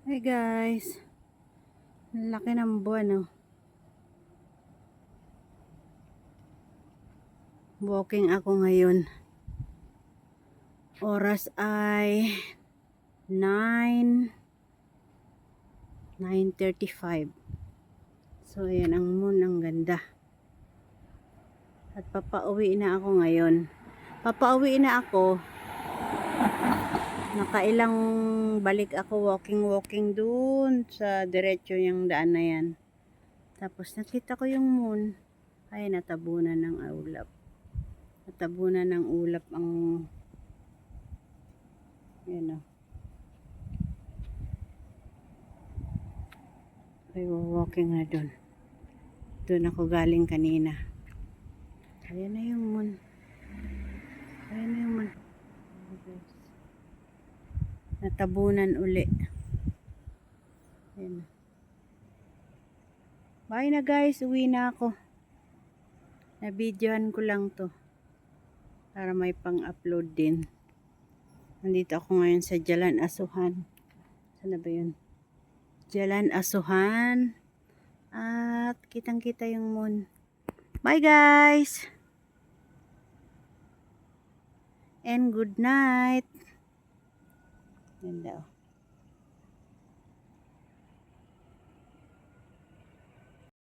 Hey guys, ang laki ng buwan oh. Walking ako ngayon. Oras ay 9:35. So ayan ang moon, ang ganda. At papauwi na ako ngayon. Papauwi na ako. Nakailang balik ako walking dun sa diretso yung daan na yan. Tapos nakita ko yung moon. Ay, natabunan ng ulap. Natabunan ng ulap ang yan o. Ay, walking na dun. Doon ako galing kanina. Ayan na yung moon. Ayan na yung moon. Natabunan uli. Ayan. Bye na guys, uwi na ako. Na-videohan ko lang to. Para may pang-upload din. Nandito ako ngayon sa Jalan Asuhan. Saan na ba yun? Jalan Asuhan. At kitang-kita yung moon. Bye guys! And good night! Ganda oh.